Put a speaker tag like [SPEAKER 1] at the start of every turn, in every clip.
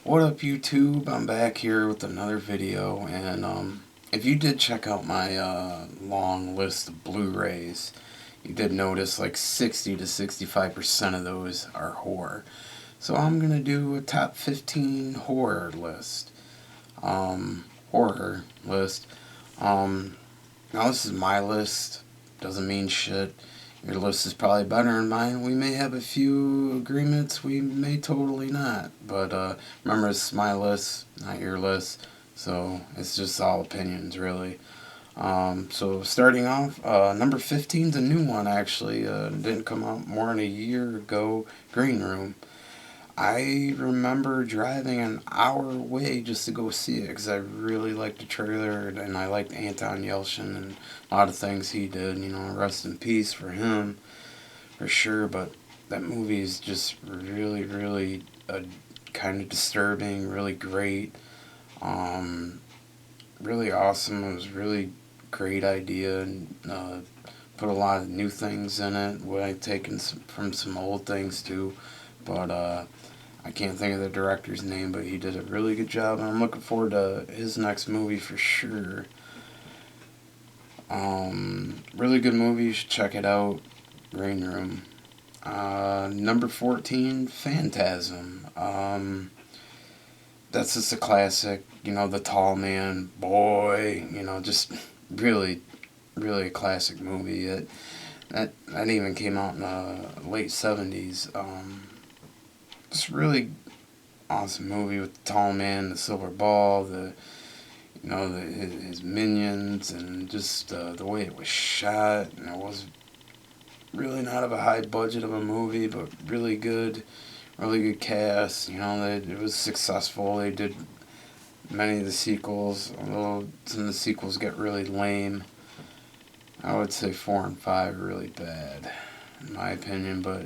[SPEAKER 1] What up, YouTube? I'm back here with another video, and if you did check out my long list of Blu-rays, you did notice like 60 to 65% of those are horror. So I'm gonna do a top 15 horror list. Um, Now this is my list. Doesn't mean shit. Your list is probably better than mine. We may have a few agreements. We may totally not. But remember, it's my list, not your list. So it's just all opinions, really. So starting off, number 15 is a new one, actually. Didn't come out more than a year ago. Green Room. I remember driving an hour away just to go see it because I really liked the trailer and I liked Anton Yelchin and a lot of things he did. You know, rest in peace for him, for sure. But that movie is just really, really kind of disturbing, really great, um, really awesome. It was really great idea and put a lot of new things in it. What I've taken from some old things too, but I can't think of the director's name, but he did a really good job, and I'm looking forward to his next movie for sure. Really good movie. You should check it out. Green Room. Number 14, Phantasm. That's just a classic. You know, the tall man, boy. You know, just really, really a classic movie. That even came out in the late 70s. It's really awesome movie with the tall man, the silver ball, his minions, and just the way it was shot. And it was really not of a high budget of a movie, but really good cast. You know, it was successful. They did many of the sequels, although some of the sequels get really lame. I would say 4 and 5 are really bad, in my opinion, but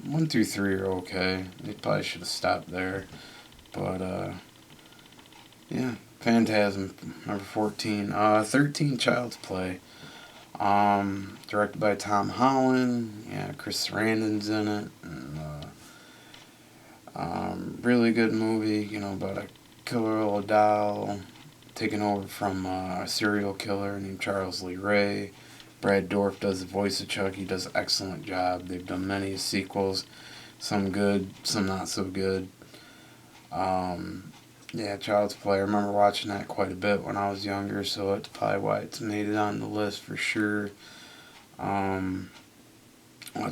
[SPEAKER 1] 1 through 3 are okay. They probably should have stopped there. But, yeah. Phantasm, number 14. 13, Child's Play. Directed by Tom Holland. Yeah, Chris Sarandon's in it. And, really good movie, you know, about a killer little doll taken over from a serial killer named Charles Lee Ray. Brad Dourif does the voice of Chuck. He does an excellent job. They've done many sequels, some good, some not so good. Yeah, Child's Play. I remember watching that quite a bit when I was younger, so that's probably why it's made it on the list for sure. Watched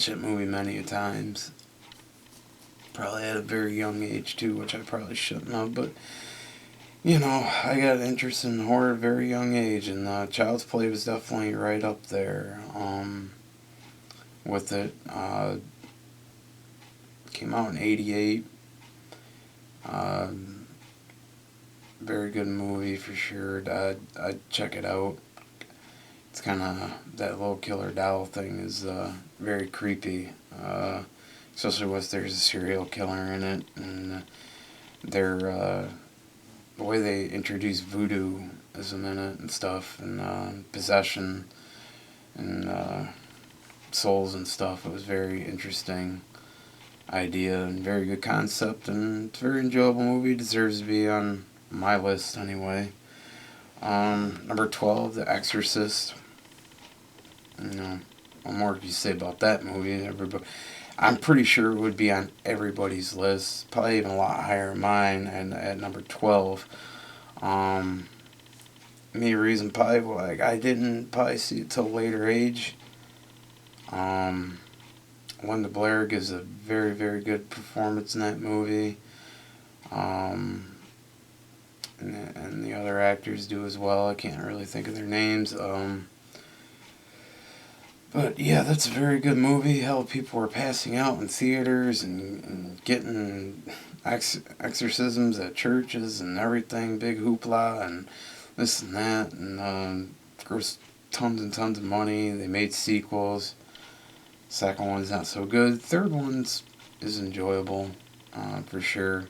[SPEAKER 1] that movie many a times. Probably at a very young age too, which I probably shouldn't have, but you know, I got an interest in horror at a very young age, and Child's Play was definitely right up there with it. Came out in '88. Very good movie for sure. I'd check it out. It's kind of, that little killer doll thing is very creepy, especially once there's a serial killer in it, and they're the way they introduce voodooism in it and stuff, and possession and souls and stuff. It was very interesting idea and very good concept, and it's a very enjoyable movie. Deserves to be on my list anyway. Number 12, The Exorcist. You know, what more can you say about that movie? I'm pretty sure it would be on everybody's list, probably even a lot higher than mine, and at number 12. Me reason probably like I didn't probably see it till later age. Linda Blair gives a very, very good performance in that movie. And the other actors do as well. I can't really think of their names. But yeah, that's a very good movie. Hell, people were passing out in theaters and getting exorcisms at churches and everything. Big hoopla and this and that. And of course, tons and tons of money. They made sequels. Second one's not so good. Third one's is enjoyable, for sure.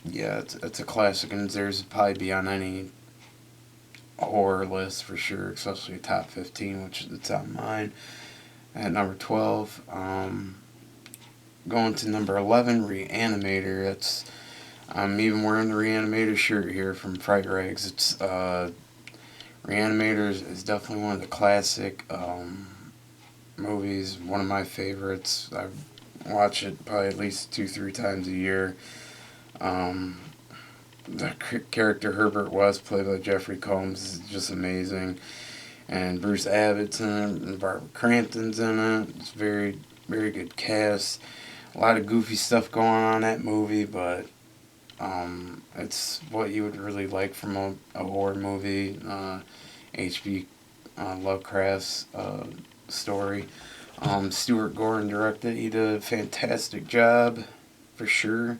[SPEAKER 1] Yeah, it's a classic, and there's probably be on any horror list for sure, especially top 15, which it's on mine. At number 12, going to number 11, ReAnimator. I'm even wearing the ReAnimator shirt here from Fright Rags. ReAnimator is definitely one of the classic movies. One of my favorites. I watch it probably at least 2-3 times a year. The character Herbert West, played by Jeffrey Combs, is just amazing. And Bruce Abbott's in it, and Barbara Crampton's in it. It's very, very good cast. A lot of goofy stuff going on in that movie, but it's what you would really like from a horror movie. H.P. Lovecraft's story. Stuart Gordon directed. He did a fantastic job, for sure.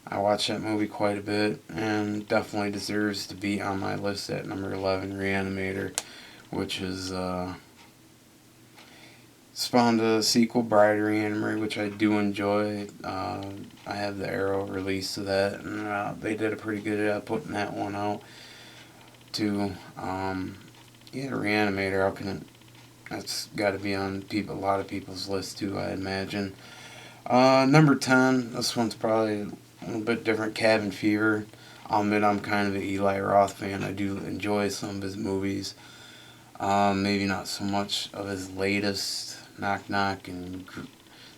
[SPEAKER 1] I watched that movie quite a bit, and definitely deserves to be on my list at number 11, ReAnimator, which is spawned a sequel, Bride of Reanimator, which I do enjoy. I have the Arrow release of that, and they did a pretty good job putting that one out too. ReAnimator. How can it? That's got to be on a lot of people's list too, I imagine. Number 10. This one's probably a little bit different. Cabin Fever. I'll admit I'm kind of an Eli Roth fan. I do enjoy some of his movies. Maybe not so much of his latest, Knock Knock and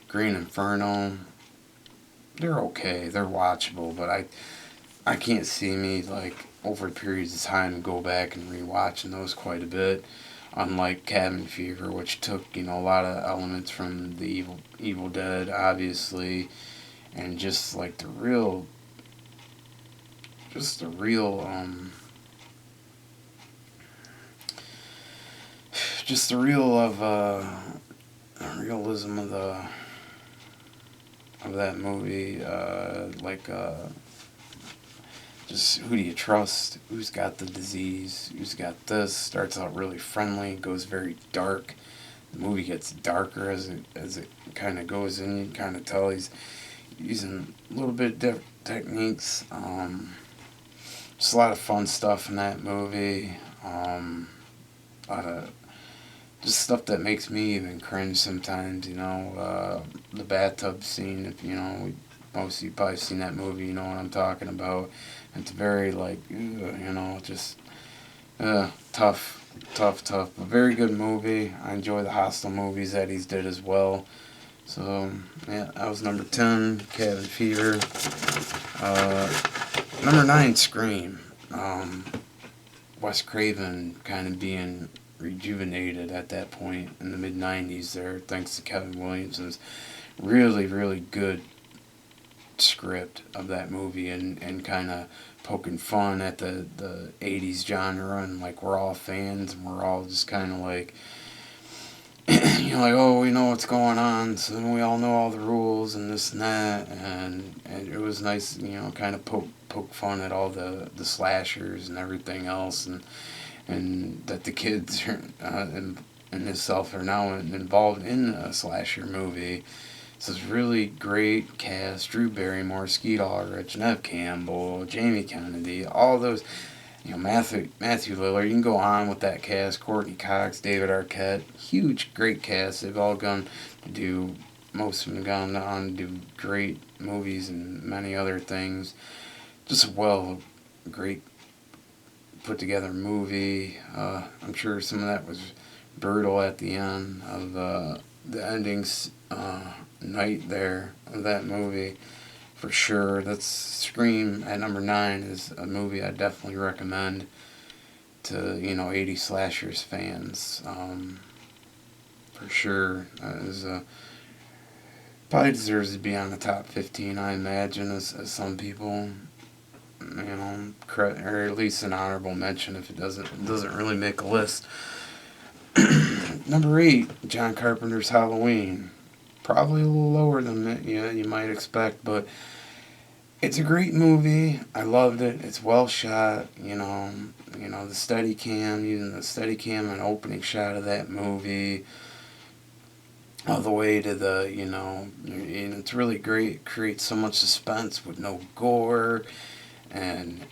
[SPEAKER 1] Green Inferno. They're okay. They're watchable, but I can't see me, like, over periods of time go back and rewatching those quite a bit. Unlike Cabin Fever, which took, a lot of elements from the Evil Dead, obviously, and just like the real realism of that movie. Just who do you trust? Who's got the disease? Who's got this? Starts out really friendly, goes very dark. The movie gets darker as it kind of goes in. You can kind of tell he's using a little bit different techniques. Just a lot of fun stuff in that movie. A lot of just stuff that makes me even cringe sometimes. The bathtub scene. If most of you probably seen that movie, you know what I'm talking about. It's very tough, but very good movie. I enjoy the Hostel movies that he's did as well. So, that was number 10, Cabin Fever. Number 9, Scream. Wes Craven kind of being rejuvenated at that point in the mid-90s there, thanks to Kevin Williamson's really, really good script of that movie, and kind of poking fun at the 80s genre, and like we're all fans, and we're all just kind of like oh, we know what's going on, so we all know all the rules and this and that, and it was nice, kind of poke fun at all the slashers and everything else, and that the kids and himself are now involved in a slasher movie. So it's really great cast. Drew Barrymore, Skeet Ulrich, Neve Campbell, Jamie Kennedy, all those, Matthew Lillard. You can go on with that cast. Courtney Cox, David Arquette. Huge, great cast. They've all gone to do, most of them have gone on to do great movies and many other things. Just a great put together movie. I'm sure some of that was brutal at the end of the endings. Night there of that movie, for sure. That's Scream at number 9 is a movie I definitely recommend to 80 slashers fans, for sure. Probably deserves to be on the top 15, I imagine, as some people, or at least an honorable mention if it doesn't really make a list. Number 8, John Carpenter's Halloween. Probably a little lower than that, you might expect, but it's a great movie. I loved it. It's well shot. The Steadicam, using the Steadicam, an opening shot of that movie, all the way to the, and it's really great. It creates so much suspense with no gore, and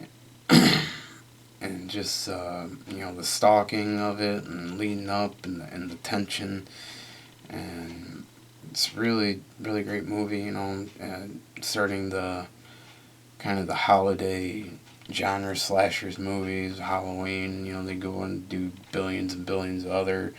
[SPEAKER 1] just the stalking of it and leading up, and the tension, and it's really really great movie. Starting the kind of the holiday genre slashers movies, Halloween. They go and do billions and billions of other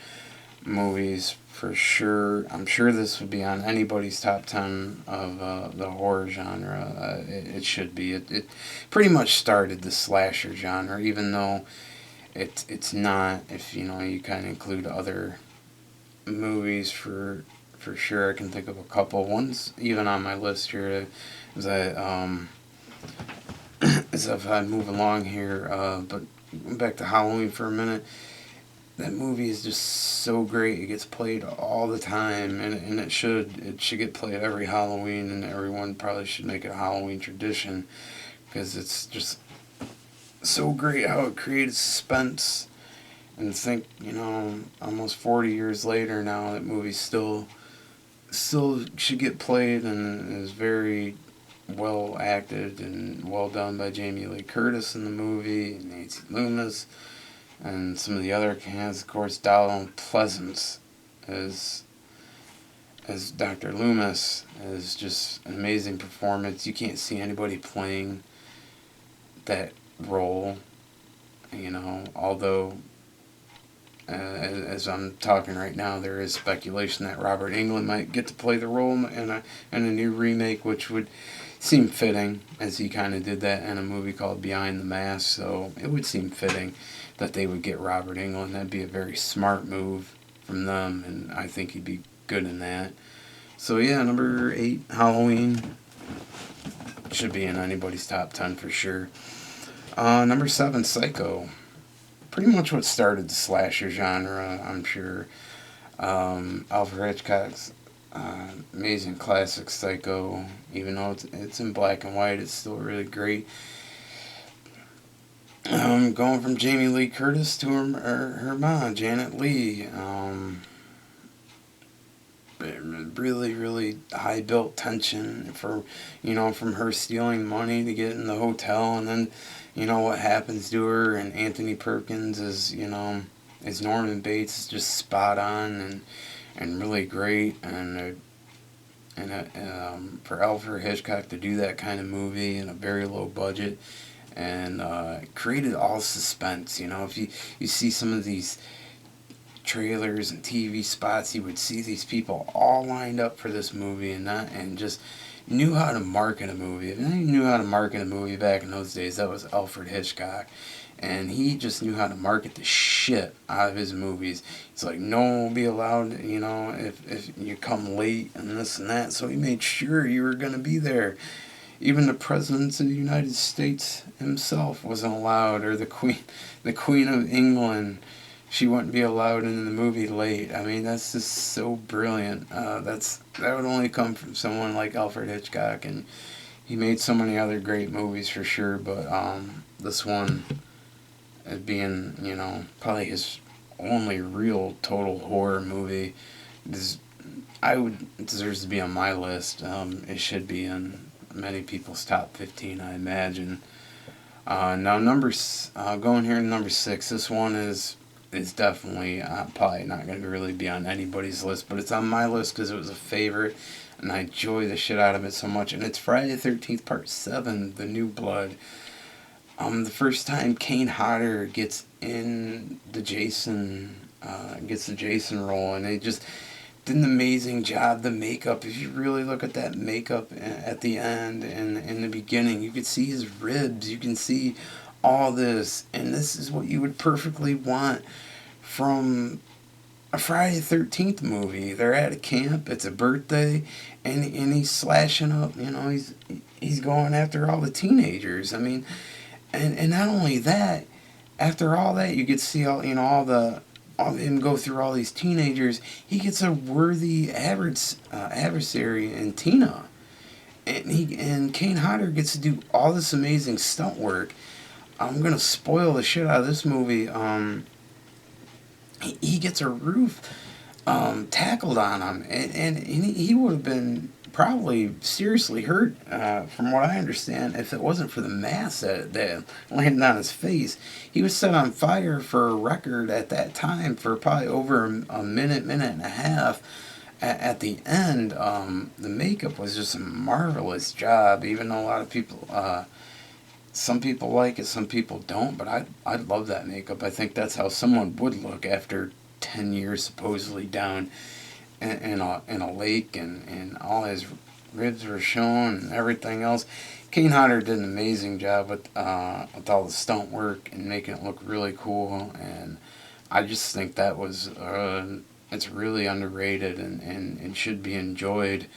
[SPEAKER 1] movies for sure. I'm sure this would be on anybody's top 10 of the horror genre. It should be. It pretty much started the slasher genre, even though it's not. If you kind of include other movies for sure. I can think of a couple. One's even on my list here. As I move along here, but back to Halloween for a minute. That movie is just so great. It gets played all the time, and it should get played every Halloween, and everyone probably should make it a Halloween tradition because it's just so great how it created suspense. And think, almost 40 years later now, that movie still should get played and is very well acted and well done by Jamie Lee Curtis in the movie, and Nancy Loomis, and some of the other cast. Of course, Donald Pleasance as Dr. Loomis is just an amazing performance. You can't see anybody playing that role, although as I'm talking right now, there is speculation that Robert Englund might get to play the role in a new remake, which would seem fitting, as he kind of did that in a movie called Behind the Mask. So it would seem fitting that they would get Robert Englund. That'd be a very smart move from them, and I think he'd be good in that. So yeah, number 8, Halloween, should be in anybody's top 10 for sure. Number 7, Psycho. Pretty much what started the slasher genre, I'm sure. Alfred Hitchcock's amazing classic Psycho. Even though it's in black and white, it's still really great. Going from Jamie Lee Curtis to her mom, Janet Leigh. Really, really high built tension from her stealing money to get in the hotel, and then what happens to her, and Anthony Perkins is as Norman Bates is just spot on and really great, and for Alfred Hitchcock to do that kind of movie in a very low budget, and created all suspense. If you see some of these trailers and TV spots, you would see these people all lined up for this movie, and just knew how to market a movie. If anyone knew how to market a movie back in those days, that was Alfred Hitchcock. And he just knew how to market the shit out of his movies. He's like, no one will be allowed, if you come late and this and that. So he made sure you were going to be there. Even the President of the United States himself wasn't allowed, or the Queen of England. She wouldn't be allowed in the movie late. I mean, that's just so brilliant. That would only come from someone like Alfred Hitchcock, and he made so many other great movies for sure. But this one, as being probably his only real total horror movie, deserves to be on my list. It should be in many people's top 15, I imagine. Now going here to number 6. This one is definitely probably not going to really be on anybody's list, but it's on my list because it was a favorite, and I enjoy the shit out of it so much. And it's Friday the 13th, Part 7, The New Blood. The first time Kane Hodder gets in the Jason role, and they just did an amazing job. The makeup, if you really look at that makeup at the end and in the beginning, you could see his ribs, you can see all this, and this is what you would perfectly want from a Friday the 13th movie. They're at a camp, it's a birthday, and he's slashing up, he's going after all the teenagers. I mean, and not only that, after all that, you get to see all him go through all these teenagers. He gets a worthy adversary in Tina, and Kane Hodder gets to do all this amazing stunt work. I'm gonna spoil the shit out of this movie. He gets a roof tackled on him, and he would have been probably seriously hurt, from what I understand, if it wasn't for the mass that landed on his face. He was set on fire for a record at that time for probably over a minute and a half, at the end, the makeup was just a marvelous job. Even though a lot of people, some people like it, some people don't. But I love that makeup. I think that's how someone would look after 10 years supposedly down in a lake, and all his ribs were shown and everything else. Kane Hodder did an amazing job with all the stunt work and making it look really cool. And I just think that was it's really underrated and should be enjoyed.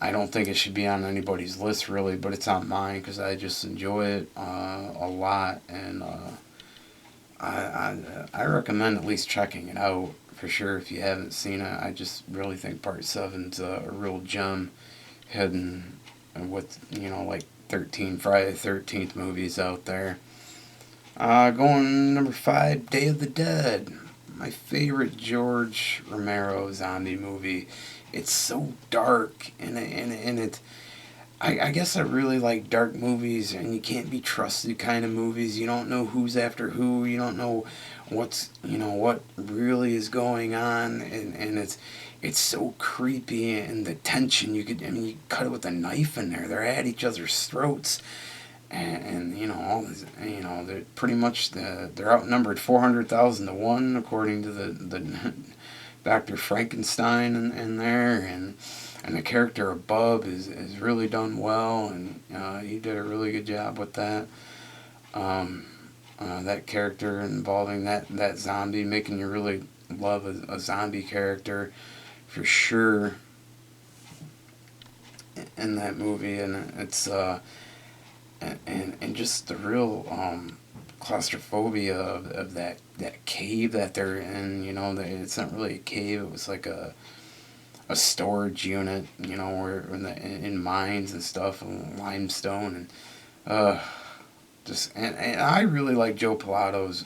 [SPEAKER 1] I don't think it should be on anybody's list really, but it's on mine because I just enjoy it a lot, and I recommend at least checking it out for sure if you haven't seen it. I just really think Part 7's a real gem, hidden with like 13 Friday the 13th movies out there. Going number 5, Day of the Dead. My favorite George Romero zombie movie. It's so dark, and it. I guess I really like dark movies, and you can't be trusted kind of movies. You don't know who's after who. You don't know what really is going on, and it's so creepy, and the tension. You cut it with a knife in there. They're at each other's throats. And all this, they're pretty much they're outnumbered 400,000 to 1 according to the Dr. Frankenstein in there, and the character of Bub is really done well, and he did a really good job with that. That character involving that zombie, making you really love a zombie character for sure in that movie, and it's and just the real claustrophobia of that cave that they're in. It's not really a cave. It was like a storage unit. Where in mines and stuff, and limestone, and and I really like Joe Pilato's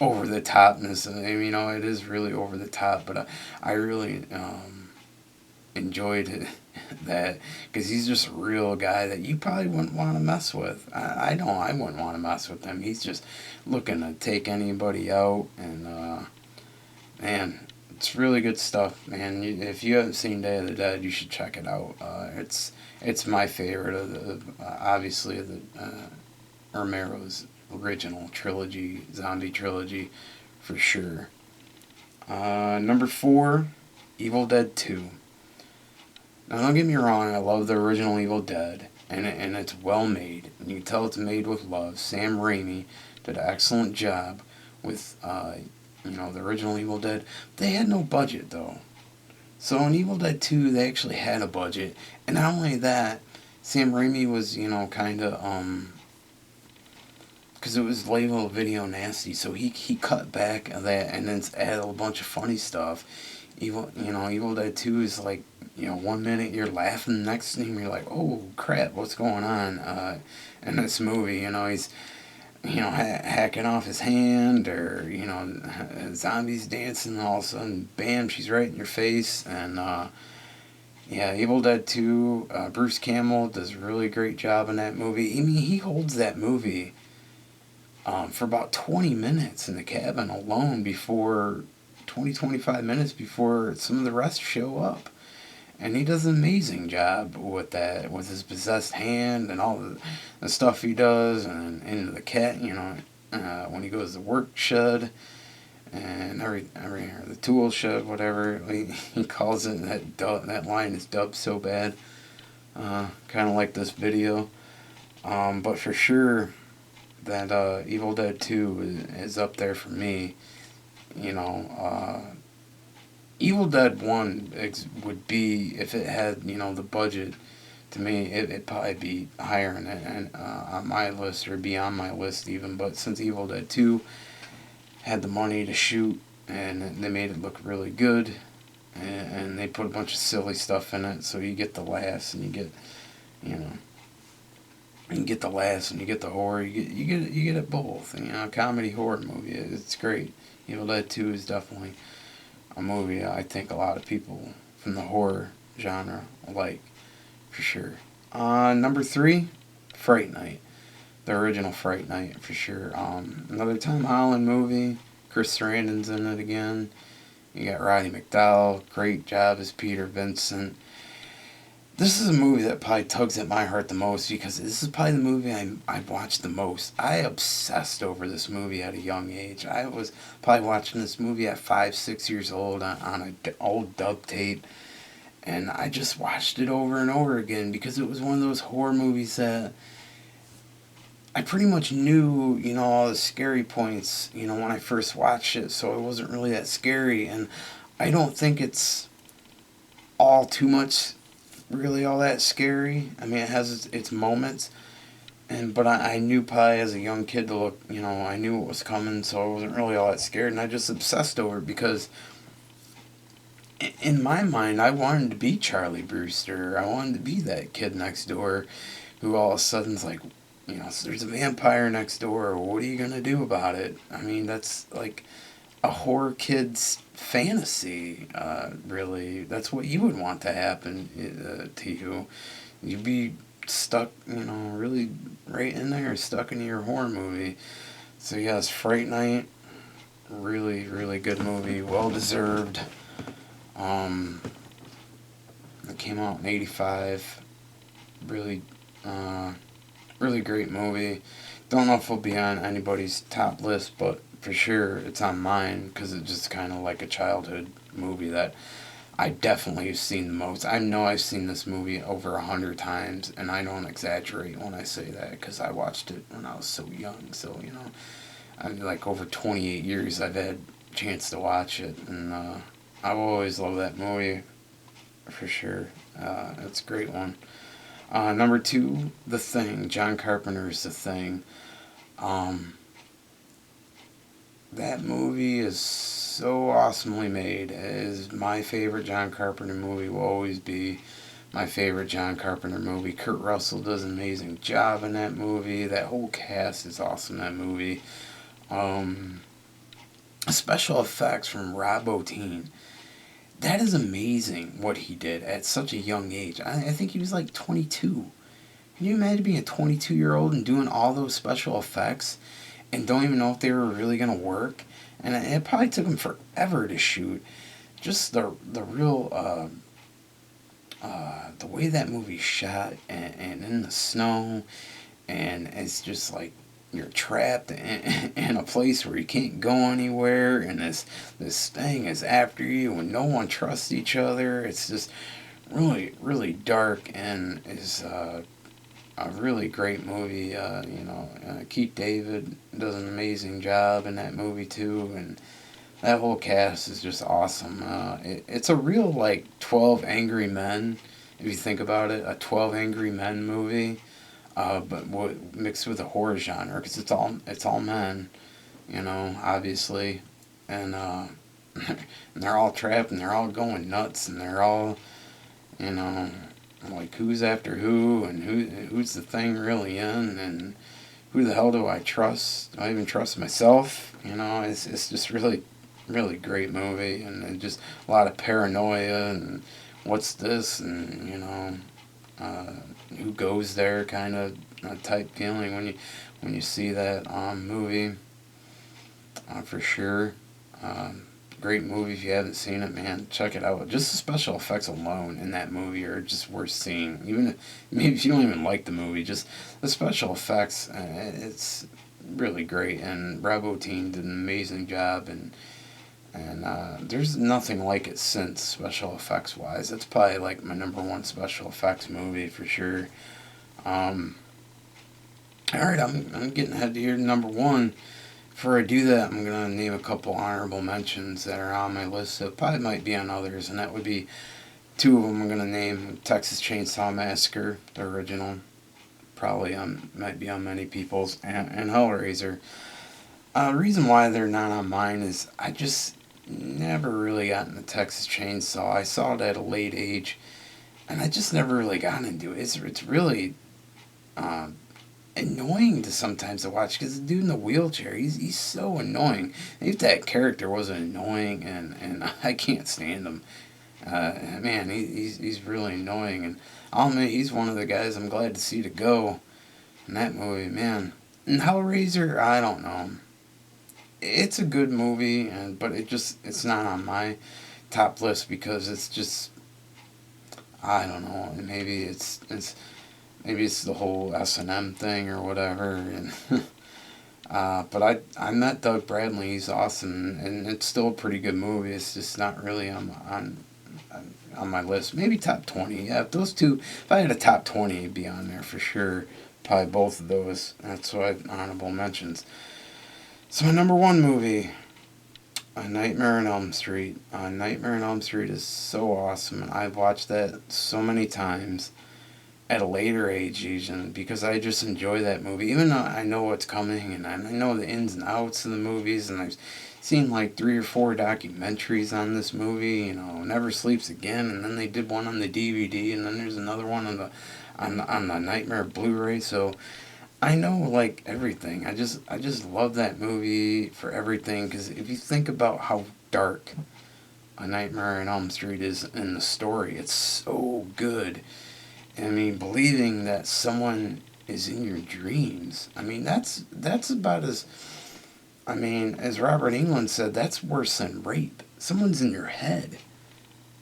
[SPEAKER 1] over the topness. It is really over the top, but I really enjoyed it, that, because he's just a real guy that you probably wouldn't want to mess with. I don't. I wouldn't want to mess with him. He's just looking to take anybody out, and man, it's really good stuff, man. If you haven't seen Day of the Dead, you should check it out. It's my favorite obviously of the Romero's original trilogy, zombie trilogy, for sure. Number 4, Evil Dead 2. Now, don't get me wrong, I love the original Evil Dead, and it's well made. And you can tell it's made with love. Sam Raimi did an excellent job with, the original Evil Dead. They had no budget, though. So in Evil Dead 2, they actually had a budget. And not only that, Sam Raimi was, kind of, because it was labeled video nasty, so he cut back that and then added a bunch of funny stuff. Evil Dead 2 is like, 1 minute you're laughing, the next thing you're like, oh crap, what's going on? In this movie, he's, hacking off his hand, or, zombies dancing, and all of a sudden, bam, she's right in your face. And, yeah, Evil Dead 2, Bruce Campbell does a really great job in that movie. He holds that movie for about 20 minutes in the cabin alone, 25 minutes before some of the rest show up. And he does an amazing job with that, with his possessed hand and all the stuff he does, and into the cat, when he goes to the work shed, and the tool shed, whatever he calls it. That line is dubbed so bad, kind of like this video. But for sure, that Evil Dead 2 is up there for me. Evil Dead 1 would be, if it had, the budget, to me, it'd probably be higher on my list, or be on my list even. But since Evil Dead 2 had the money to shoot, and they made it look really good, and they put a bunch of silly stuff in it, so you get the laughs, and you get, you get the laughs, and you get the horror, you get it both. A comedy horror movie, it's great. Evil Dead 2 is definitely a movie I think a lot of people from the horror genre like, for sure. Number 3, Fright Night. The original Fright Night, for sure. Another Tom Holland movie. Chris Sarandon's in it again. You got Roddy McDowell, great job as Peter Vincent. This is a movie that probably tugs at my heart the most because this is probably the movie I watched the most. I obsessed over this movie at a young age. I was probably watching this movie at 5, 6 years old on an old dub tape, and I just watched it over and over again because it was one of those horror movies that I pretty much knew, all the scary points, when I first watched it, so it wasn't really that scary, and I don't think it's all too much really all that scary. I mean, it has its moments, but I knew probably as a young kid to look, I knew what was coming, so I wasn't really all that scared, and I just obsessed over it because in my mind, I wanted to be Charlie Brewster. I wanted to be that kid next door who all of a sudden's like, there's a vampire next door. What are you going to do about it? I mean, that's like a horror kid's fantasy, really. That's what you would want to happen to you. You'd be stuck, really right in there, stuck in your horror movie. So, yes, Fright Night, really, really good movie. Well deserved. Um, it came out in '85. Really, really great movie. Don't know if it'll be on anybody's top list, but for sure it's on mine because it's just kind of like a childhood movie that I definitely have seen the most. I know I've seen this movie over 100 times, and I don't exaggerate when I say that because I watched it when I was so young. So I mean, like over 28 years I've had a chance to watch it, and I've always loved that movie for sure. It's a great one. Number two, The Thing. John Carpenter's The Thing. Um, that movie is so awesomely made. It is my favorite John Carpenter movie. Will always be my favorite John Carpenter movie. Kurt Russell does an amazing job in that movie. That whole cast is awesome in that movie. Um, Special effects from Rob Bottin. That is amazing what he did at such a young age. I think he was like 22. Can you imagine being a 22-year-old and doing all those special effects and don't even know if they were really going to work? And it probably took him forever to shoot. Just the real, the way that movie shot and in the snow, and it's just like you're trapped in a place where you can't go anywhere, and this thing is after you, and no one trusts each other. It's just really, really dark, and is a really great movie. Keith David does an amazing job in that movie too, and that whole cast is just awesome. It's a real like 12 Angry Men, if you think about it, a 12 Angry Men movie, but mixed with a horror genre because it's all men, obviously, and and they're all trapped and they're all going nuts and they're all, you know, like who's after who and who's the thing really in and who the hell do I trust? Do I even trust myself? It's just really really great movie and just a lot of paranoia and what's this and uh, who goes there kind of type feeling when you see that movie, for sure. Um, Great movie. If you haven't seen it, man, check it out. Just the special effects alone in that movie are just worth seeing. Even maybe if you don't even like the movie, just the special effects, it's really great. And Bravo Team did an amazing job, and there's nothing like it since special effects wise. It's probably like my number one special effects movie for sure. Um, all right, I'm getting ahead to here. Number one. Before I do that, I'm going to name a couple honorable mentions that are on my list that probably might be on others, and that would be two of them I'm going to name. Texas Chainsaw Massacre, the original, probably might be on many people's, and Hellraiser. The reason why they're not on mine is I just never really got into Texas Chainsaw. I saw it at a late age, and I just never really got into it. It's really uh, annoying to sometimes to watch because the dude in the wheelchair, he's so annoying. If that character wasn't annoying, and I can't stand him, man, he's really annoying. And I'll admit he's one of the guys I'm glad to see to go in that movie, man. And Hellraiser, I don't know. it's a good movie, but it's not on my top list because it's just, I don't know. Maybe maybe it's the whole S&M thing or whatever. And but I met Doug Bradley. He's awesome, and it's still a pretty good movie. It's just not really on my list. Maybe top 20. Yeah, if those two, if I had a top 20, it'd be on there for sure. Probably both of those. That's why honorable mentions. So my number one movie, A Nightmare on Elm Street. Nightmare on Elm Street is so awesome, and I've watched that so many times at a later age, even because I just enjoy that movie. Even though I know what's coming and I know the ins and outs of the movies, and I've seen like 3 or 4 documentaries on this movie. Never Sleeps Again, and then they did one on the DVD, and then there's another one on the Nightmare Blu-ray. So I know like everything. I just love that movie for everything because if you think about how dark A Nightmare on Elm Street is in the story, it's so good. I mean, believing that someone is in your dreams. I mean, that's about as. I mean, as Robert Englund said, that's worse than rape. Someone's in your head.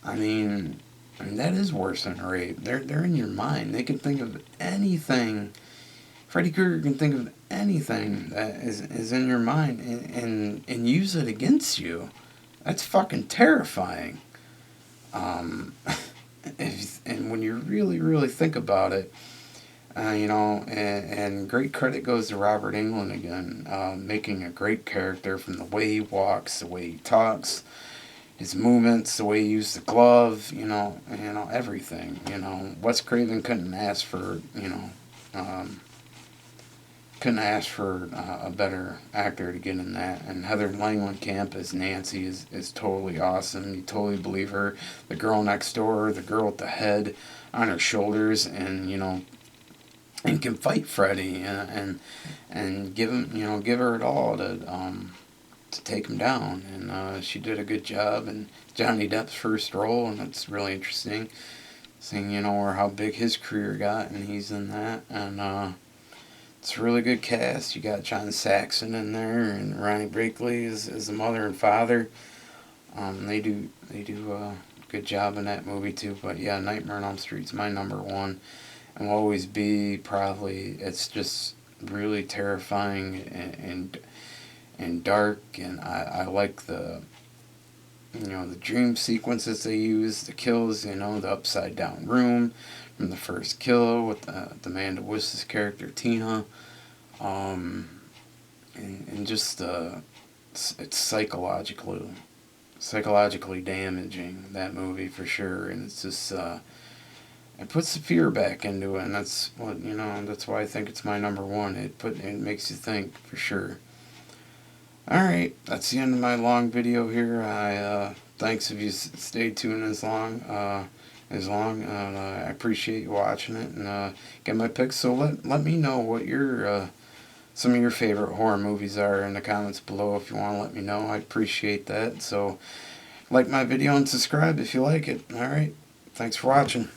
[SPEAKER 1] I mean, that is worse than rape. They're in your mind. They can think of anything. Freddy Krueger can think of anything that is in your mind and use it against you. That's fucking terrifying. Um, and when you really, really think about it, and great credit goes to Robert Englund again, making a great character from the way he walks, the way he talks, his movements, the way he used the glove, everything. Wes Craven couldn't ask for a better actor to get in that. And Heather Langenkamp as Nancy is totally awesome. You totally believe her. The girl next door, the girl with the head on her shoulders, and can fight Freddy and give her it all to take him down. And she did a good job. And Johnny Depp's first role, and it's really interesting, seeing or how big his career got, and he's in that. And it's a really good cast. You got John Saxon in there, and Ronnie Brinkley is the mother and father. They do a good job in that movie too. But yeah, Nightmare on Elm Street's my number one, and will always be probably. It's just really terrifying and dark, and I like the dream sequences they use, the kills, the upside down room from the first kill with the Amanda Wyss's character Tina, and just it's psychologically damaging, that movie for sure, and it's just it puts the fear back into it, and that's that's why I think it's my number one. It makes you think for sure. All right, that's the end of my long video here. Thanks if you stayed tuned as long. I appreciate you watching it and get my picks. So let me know what your some of your favorite horror movies are in the comments below if you want to let me know. I appreciate that. So like my video and subscribe if you like it. All right, thanks for watching.